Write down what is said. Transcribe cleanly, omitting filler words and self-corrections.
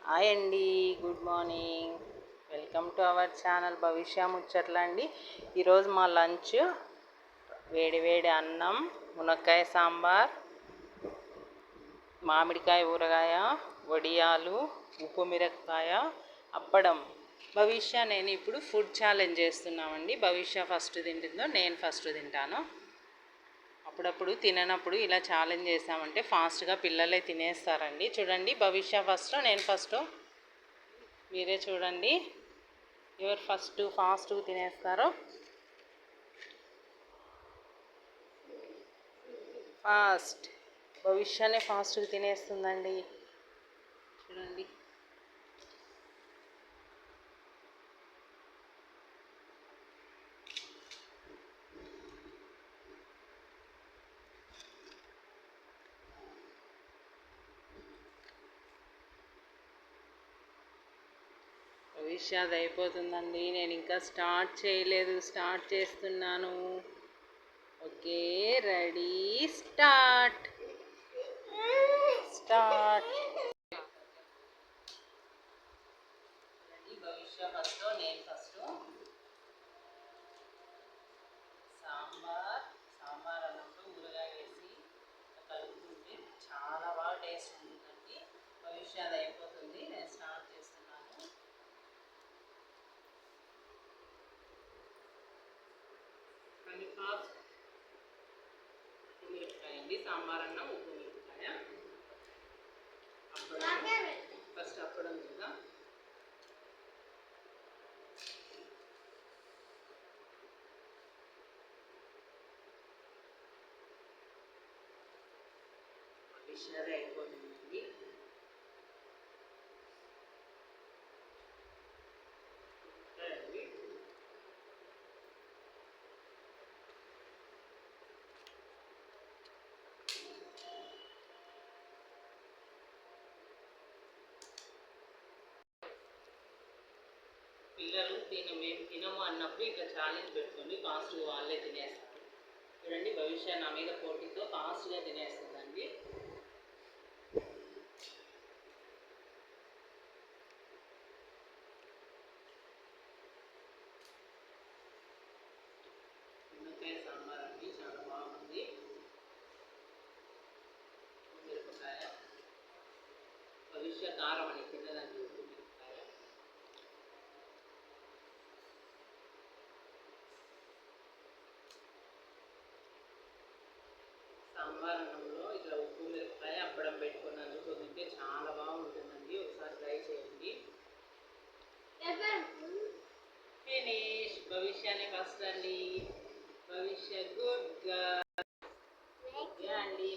Hi అండి, good morning. Welcome to our channel భవిష్య ముచ్చట్ల అండి. ఈరోజు మా లంచ్ వేడి వేడి అన్నం, మునక్కాయ సాంబార్, మామిడికాయ ఊరగాయ, వడియాలు, ఉప్పు మిరపకాయ, అప్పడం. భవిష్య నేను ఇప్పుడు ఫుడ్ ఛాలెంజ్ చేస్తున్నామండి. భవిష్య ఫస్ట్ తింటుందో నేను ఫస్ట్ తింటాను. అప్పుడప్పుడు తిననప్పుడు ఇలా ఛాలెంజ్ చేసామంటే ఫాస్ట్గా పిల్లలే తినేస్తారండి. చూడండి, భవిష్య ఫస్ట్ నేను ఫస్ట్, మీరే చూడండి ఎవరు ఫాస్ట్గా తినేస్తారో. భవిష్యనే ఫాస్ట్గా తినేస్తుందండి. చూడండి, భవిష్యత్ అయిపోతుందండి. నేను ఇంకా స్టార్ట్ చేయలేదు, స్టార్ట్ చేస్తున్నాను. Okay, ready, start. భవిష్య ఫస్ట్, నేను ఫస్ట్. సాంబార్ అన్నప్పుడు ఊరగాయ వేసి కలుపుతుంటే చాలా బాగా టేస్ట్ ఉంటుందండి. భవిష్య అది అయిపోతుంది, నేను స్టార్ట్ చేస్తున్నాను. కందిపాకు, ఉప్పు మిరపకాయ అండి. సాంబార్ అన్నం, ఉప్పు మిరపకాయ, అప్పడం. ఫస్ట్ అప్పడం కదా. విషయాలు అయిపోతుందండి. పిల్లలు మేము తినము అన్నప్పుడు ఇట్లా ఛాలెంజ్ పెట్టుకోండి, ఫాస్ట్గా వాళ్ళే తినేస్తారు. చూడండి, భవిష్య నా మీద పోటీతో ఫాస్ట్గా తినేస్తుందండి. మునక్కాయ సాంబార్ అండి, చాలా బాగుంది. మిరపకాయ, భవిష్య కారం అని తిన్నదండి. మిరపకాయ, సాంబార్ అన్నంలో ఇట్లా ఉప్పు మిరపకాయ అప్పడం పెట్టుకున్నందుకు తింటే చాలా బాగుంటుందండి. ఒకసారి ట్రై చేయండి. ఫినిష్. భవిష్యాన్ని ఫస్ట్ అండి. భవిష్య గుడ్ గా అండి.